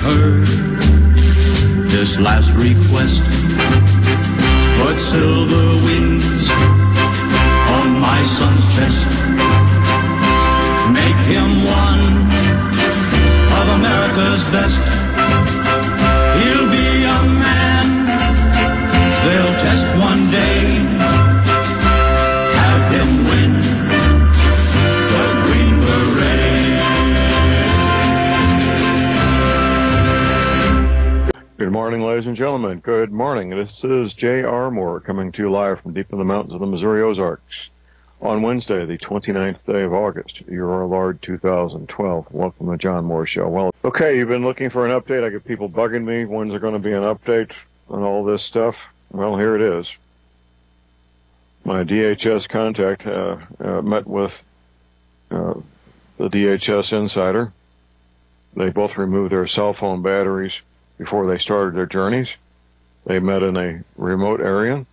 heard this last request. Put silver wings on my son's chest. Make him one of America's best. He'll be a man they'll test one day. Have him win the Green Beret. Good morning, ladies and gentlemen. Good morning. This is J.R. Moore coming to you live from deep in the mountains of the Missouri Ozarks on Wednesday, the 29th day of August, year our Lord 2012. Welcome to the John Moore Show. Well, okay, you've been looking for an update. I get people bugging me. When's there going to be an update on all this stuff? Well, here it is. My DHS contact met with the DHS insider. They both removed their cell phone batteries before they started their journeys. They met in a remote area.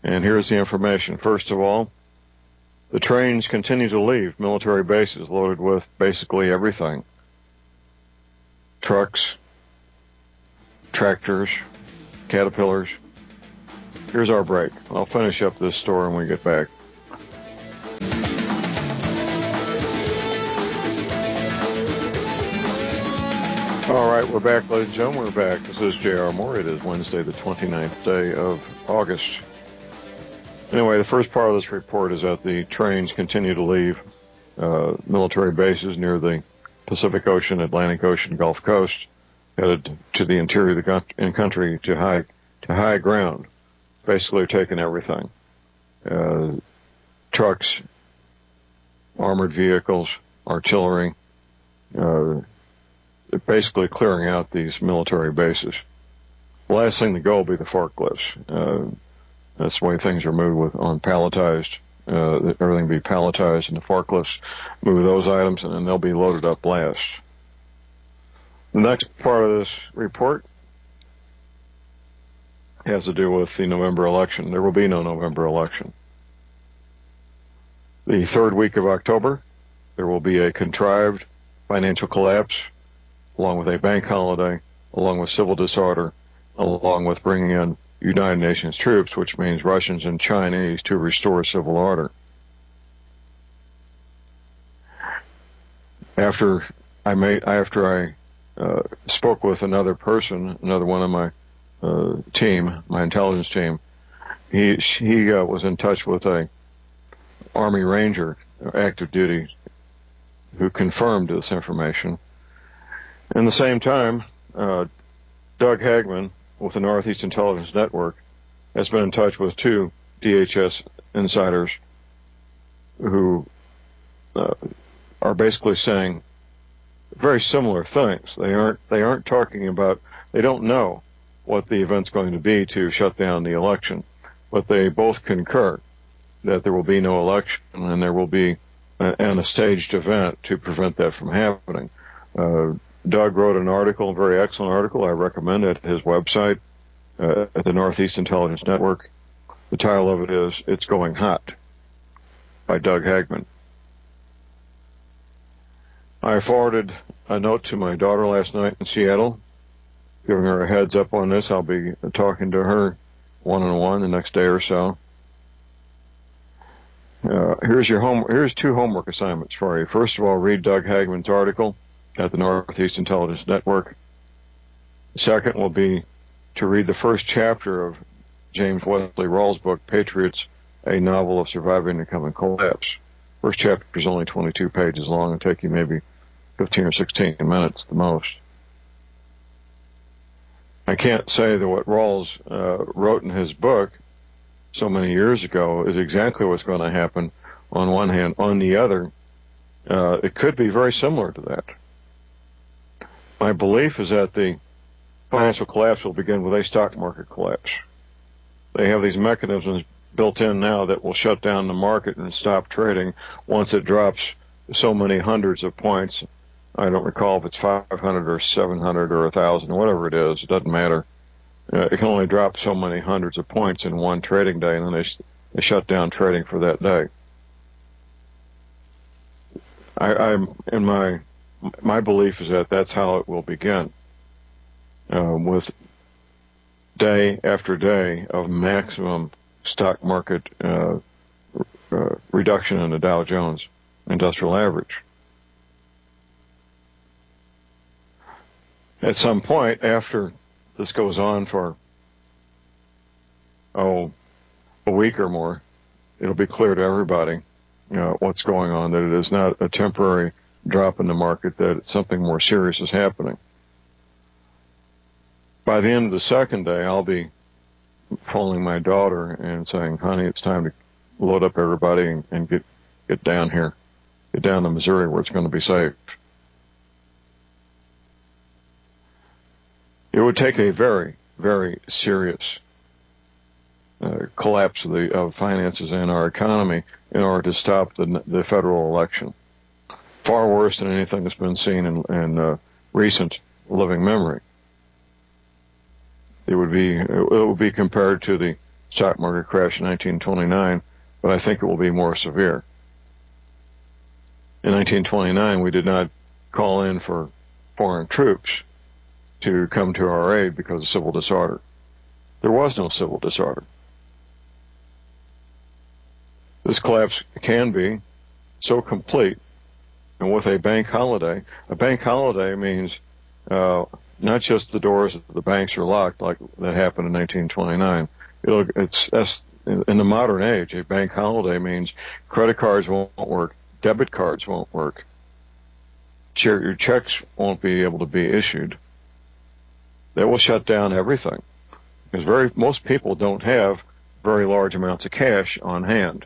And here's the information. First of all, the trains continue to leave military bases loaded with basically everything. Trucks, tractors, caterpillars. Here's our break. I'll finish up this story when we get back. All right, we're back, ladies and gentlemen. We're back. This is J.R. Moore. It is Wednesday, the 29th day of August. Anyway, the first part of this report is that the trains continue to leave military bases near the Pacific Ocean, Atlantic Ocean, Gulf Coast, headed to the interior of the country to high ground. Basically, taking everything. Trucks, armored vehicles, artillery, basically clearing out these military bases. The last thing to go will be the forklifts. That's the way things are moved on palletized. Everything will be palletized, and the forklifts move those items, and then they'll be loaded up last. The next part of this report has to do with the November election. There will be no November election. The third week of October, there will be a contrived financial collapse, along with a bank holiday, along with civil disorder, along with bringing in United Nations troops, which means Russians and Chinese, to restore civil order. After I spoke with another person, another one of my team, my intelligence team, he was in touch with a Army Ranger, active duty, who confirmed this information. At the same time, Doug Hagman with the Northeast Intelligence Network has been in touch with two DHS insiders who are basically saying very similar things. They aren't talking about, they don't know what the event's going to be to shut down the election, but they both concur that there will be no election and there will be a staged event to prevent that from happening. Doug wrote an article, a very excellent article. I recommend it at his website, at the Northeast Intelligence Network. The title of it is "It's Going Hot" by Doug Hagman. I forwarded a note to my daughter last night in Seattle, giving her a heads up on this. I'll be talking to her one-on-one the next day or so. Here's two homework assignments for you. First of all, read Doug Hagman's article at the Northeast Intelligence Network. The second will be to read the first chapter of James Wesley Rawls' book, Patriots, a Novel of Surviving the Coming Collapse. First chapter is only 22 pages long. It'll take you maybe 15 or 16 minutes at the most. I can't say that what Rawls wrote in his book so many years ago is exactly what's going to happen on one hand. On the other, it could be very similar to that. My belief is that the financial collapse will begin with a stock market collapse. They have these mechanisms built in now that will shut down the market and stop trading once it drops so many hundreds of points. I don't recall if it's 500 or 700 or 1,000 or whatever it is. It doesn't matter. It can only drop so many hundreds of points in one trading day, and then they shut down trading for that day. My belief is that that's how it will begin. with day after day of maximum stock market reduction in the Dow Jones Industrial Average. At some point, after this goes on for, a week or more, it'll be clear to everybody what's going on, that it is not a temporary drop in the market, that something more serious is happening. By the end of the second day, I'll be phoning my daughter and saying, honey, it's time to load up everybody and get down here, get down to Missouri where it's going to be safe. It would take a very, very serious collapse of finances in our economy in order to stop the federal election. Far worse than anything that's been seen in recent living memory. It would be compared to the stock market crash in 1929, but I think it will be more severe. In 1929, we did not call in for foreign troops to come to our aid because of civil disorder. There was no civil disorder. This collapse can be so complete, and with a bank holiday means not just the doors of the banks are locked like that happened in 1929. In the modern age, a bank holiday means credit cards won't work, debit cards won't work, your checks won't be able to be issued. They will shut down everything because most people don't have very large amounts of cash on hand.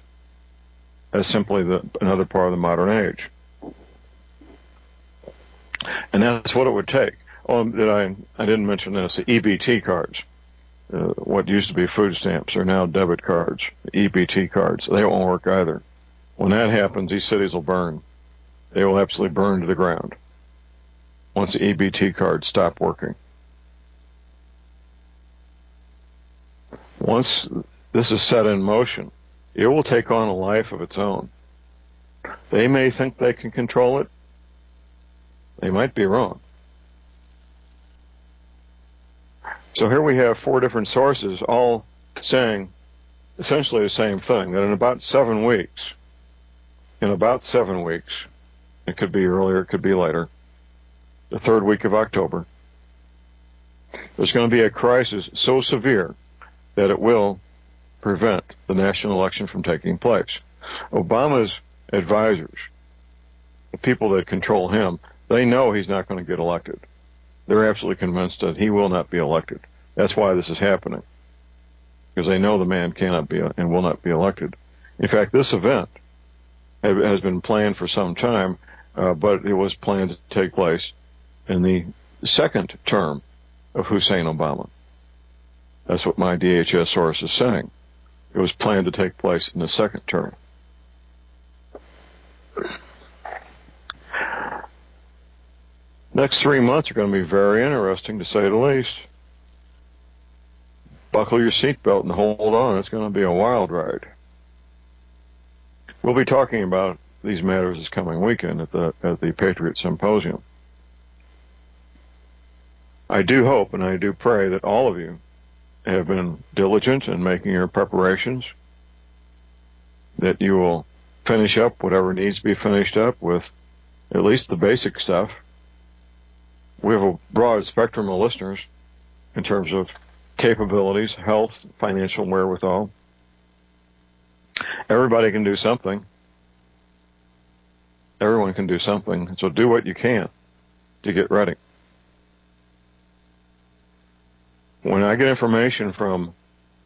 That's simply another part of the modern age. And that's what it would take. I didn't mention this, the EBT cards. What used to be food stamps are now debit cards, EBT cards. They won't work either. When that happens, these cities will burn. They will absolutely burn to the ground once the EBT cards stop working. Once this is set in motion, it will take on a life of its own. They may think they can control it. They might be wrong. So here we have 4 different sources all saying essentially the same thing, that in about 7 weeks, it could be earlier, it could be later, the 3rd week of October, there's going to be a crisis so severe that it will prevent the national election from taking place. Obama's advisors, the people that control him, they know he's not going to get elected. They're absolutely convinced that he will not be elected. That's why this is happening, because they know the man cannot be and will not be elected. In fact, this event has been planned for some time, but it was planned to take place in the 2nd term of Hussein Obama. That's what my DHS source is saying. It was planned to take place in the 2nd term. Next 3 months are going to be very interesting, to say the least. Buckle your seatbelt and hold on. It's going to be a wild ride. We'll be talking about these matters this coming weekend at the Patriot Symposium. I do hope and I do pray that all of you have been diligent in making your preparations, that you will finish up whatever needs to be finished up with at least the basic stuff. We have a broad spectrum of listeners in terms of capabilities, health, financial wherewithal. Everybody can do something. Everyone can do something. So do what you can to get ready. When I get information from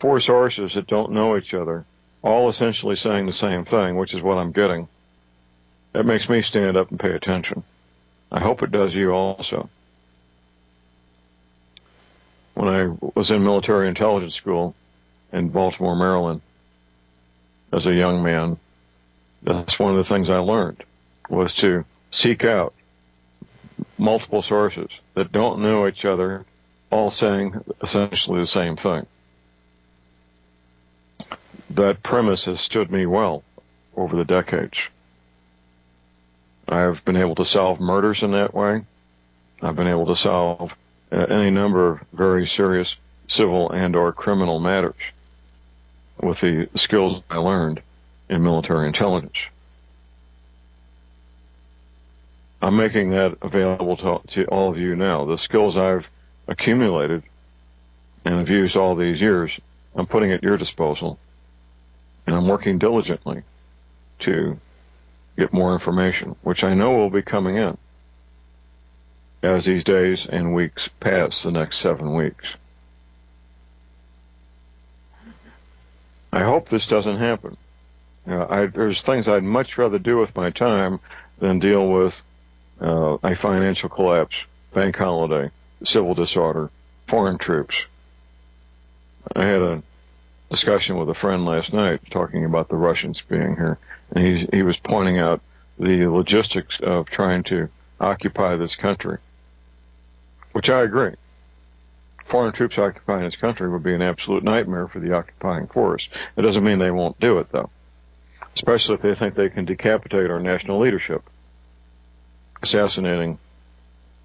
4 sources that don't know each other, all essentially saying the same thing, which is what I'm getting, that makes me stand up and pay attention. I hope it does you also. When I was in military intelligence school in Baltimore, Maryland, as a young man, that's one of the things I learned, was to seek out multiple sources that don't know each other, all saying essentially the same thing. That premise has stood me well over the decades. I've been able to solve murders in that way. I've been able to solve any number of very serious civil and or criminal matters with the skills I learned in military intelligence. I'm making that available to all of you now. The skills I've accumulated and have used all these years, I'm putting at your disposal, and I'm working diligently to get more information, which I know will be coming in as these days and weeks pass, the next 7 weeks. I hope this doesn't happen. There's things I'd much rather do with my time than deal with a financial collapse, bank holiday, civil disorder, foreign troops. I had a discussion with a friend last night talking about the Russians being here, and he was pointing out the logistics of trying to occupy this country, which I agree. Foreign troops occupying this country would be an absolute nightmare for the occupying force. It doesn't mean they won't do it, though, especially if they think they can decapitate our national leadership, assassinating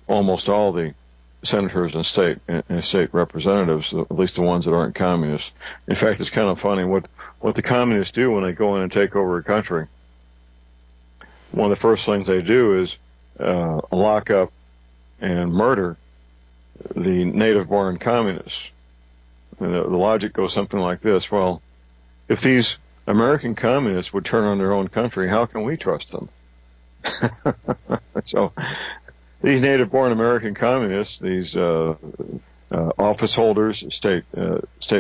almost all the senators and state representatives, at least the ones that aren't communists. In fact, it's kind of funny what the communists do when they go in and take over a country. One of the first things they do is lock up and murder the native-born communists. And the logic goes something like this: well, if these American communists would turn on their own country, how can we trust them? So these native-born American communists, these office holders, state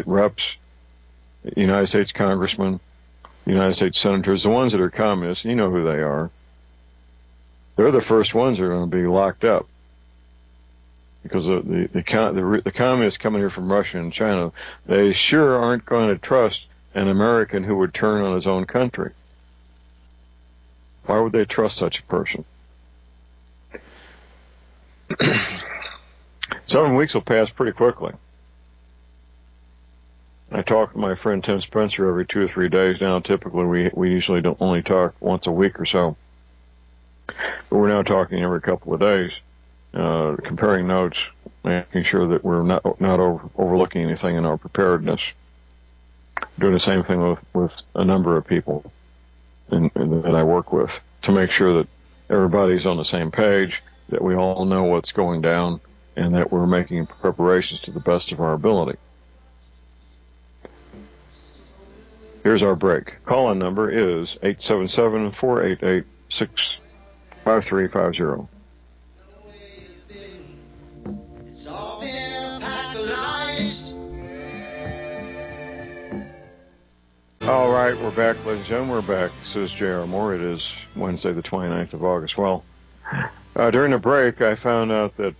reps, United States congressmen, United States senators, the ones that are communists, you know who they are. They're the first ones that are going to be locked up, because the communists coming here from Russia and China, they sure aren't going to trust an American who would turn on his own country. Why would they trust such a person? 7 weeks will pass pretty quickly. I talk to my friend Tim Spencer every 2 or 3 days now. Typically, we usually don't only talk once a week or so, but we're now talking every couple of days, comparing notes, making sure that we're not overlooking anything in our preparedness. Doing the same thing with a number of people that I work with, to make sure that everybody's on the same page, that we all know what's going down, and that we're making preparations to the best of our ability. Here's our break. Call-in number is 877-488-5350. All right, we're back, ladies and gentlemen. We're back. This is J.R. Moore. It is Wednesday, the 29th of August. Well, during the break, I found out that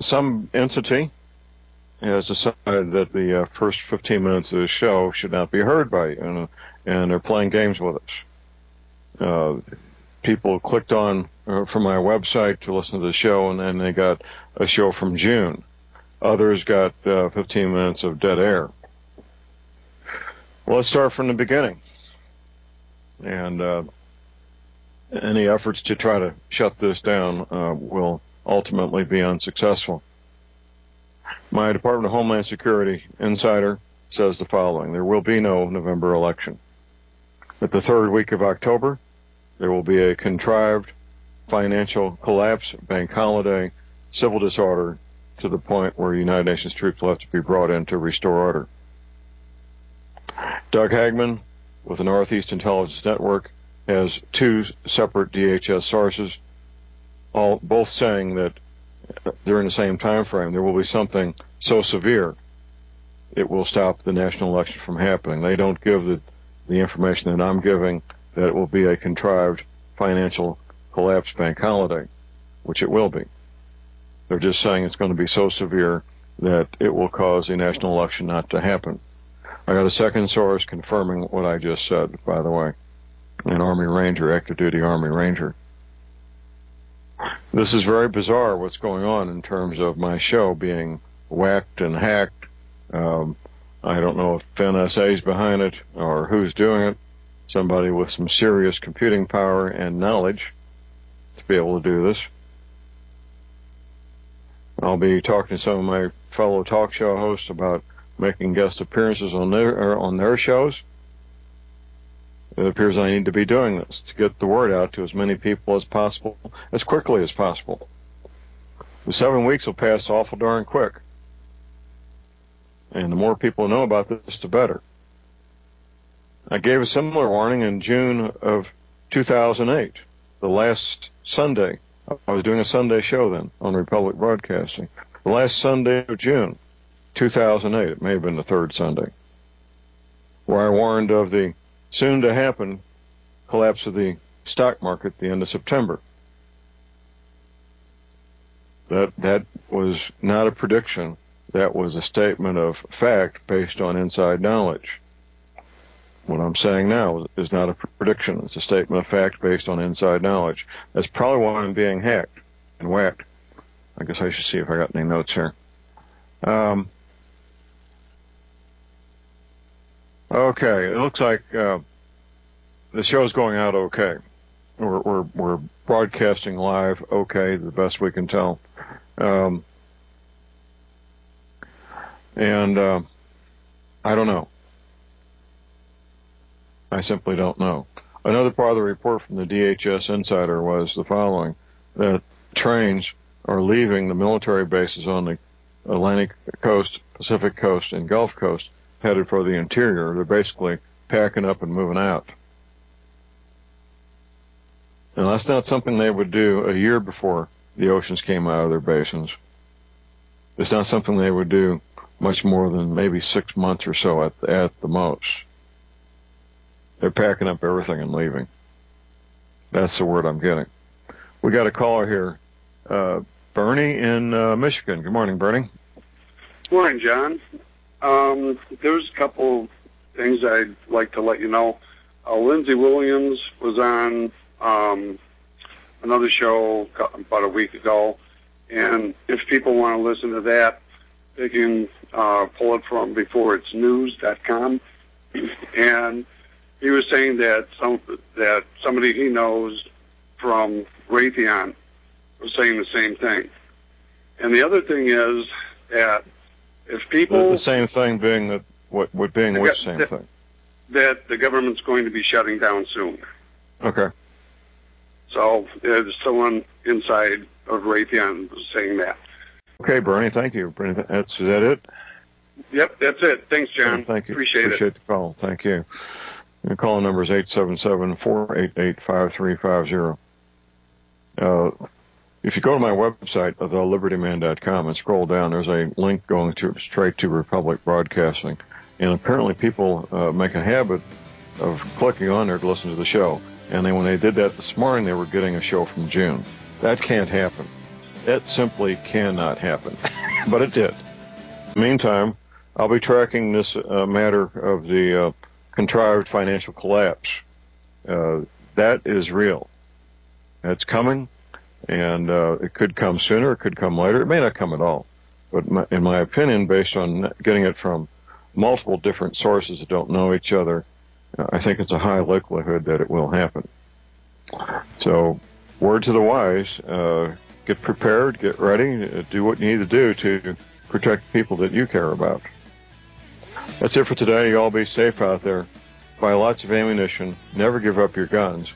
some entity has decided that the first 15 minutes of the show should not be heard by you, and they're playing games with us. People clicked on from my website to listen to the show, and then they got a show from June. Others got 15 minutes of dead air. Well, let's start from the beginning. And any efforts to try to shut this down will ultimately be unsuccessful. My Department of Homeland Security insider says the following: there will be no November election. At the third week of October, there will be a contrived financial collapse, bank holiday, civil disorder, to the point where United Nations troops will have to be brought in to restore order. Doug Hagman with the Northeast Intelligence Network has 2 separate DHS sources, both saying that during the same time frame there will be something so severe it will stop the national election from happening. They don't give the information that I'm giving, that it will be a contrived financial collapse bank holiday, which it will be. They're just saying it's going to be so severe that it will cause the national election not to happen. I got a second source confirming what I just said, by the way, an Army Ranger, active duty Army Ranger. This is very bizarre what's going on in terms of my show being whacked and hacked. I don't know if NSA is behind it or who's doing it. Somebody with some serious computing power and knowledge to be able to do this. I'll be talking to some of my fellow talk show hosts about making guest appearances on their shows. It appears I need to be doing this to get the word out to as many people as possible, as quickly as possible. The 7 weeks will pass awful darn quick. And the more people know about this, the better. I gave a similar warning in June of 2008, the last Sunday. I was doing a Sunday show then on Republic Broadcasting. The last Sunday of June, 2008, it may have been the third Sunday, where I warned of the soon-to-happen collapse of the stock market at the end of September. That was not a prediction. That was a statement of fact based on inside knowledge. What I'm saying now is not a prediction. It's a statement of fact based on inside knowledge. That's probably why I'm being hacked and whacked. I guess I should see if I got any notes here. Okay, it looks like the show's going out okay. We're broadcasting live okay, the best we can tell. I don't know. I simply don't know. Another part of the report from the DHS Insider was the following, that trains are leaving the military bases on the Atlantic coast, Pacific coast, and Gulf coast, headed for the interior. They're basically packing up and moving out. And that's not something they would do a year before the oceans came out of their basins. It's not something they would do much more than maybe 6 months or so at the most. They're packing up everything and leaving. That's the word I'm getting. We got a caller here, Bernie in Michigan. Good morning, Bernie. Morning, John. There's a couple things I'd like to let you know. Lindsey Williams was on another show about a week ago, and if people want to listen to that, they can pull it from beforeitsnews.com. And he was saying that somebody he knows from Raytheon was saying the same thing. And the other thing is that if people... The same thing being that, what being which same thing? That the government's going to be shutting down soon. Okay. So there's someone inside of Raytheon was saying that. Okay, Bernie, thank you. Bernie, is that it? Yep, that's it. Thanks, John. Thank you. Appreciate the call. Thank you. The call number is 877-488-5350. If you go to my website, thelibertyman.com, and scroll down, there's a link going straight to Republic Broadcasting. And apparently people make a habit of clicking on there to listen to the show. And then when they did that this morning, they were getting a show from June. That can't happen. It simply cannot happen. But it did. Meantime, I'll be tracking this matter of the contrived financial collapse. That is real. It's coming, and it could come sooner, it could come later. It may not come at all. But in my opinion, based on getting it from multiple different sources that don't know each other, I think it's a high likelihood that it will happen. So, word to the wise, get prepared, get ready, do what you need to do to protect people that you care about. That's it for today. You all be safe out there. Buy lots of ammunition. Never give up your guns.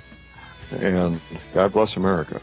And God bless America.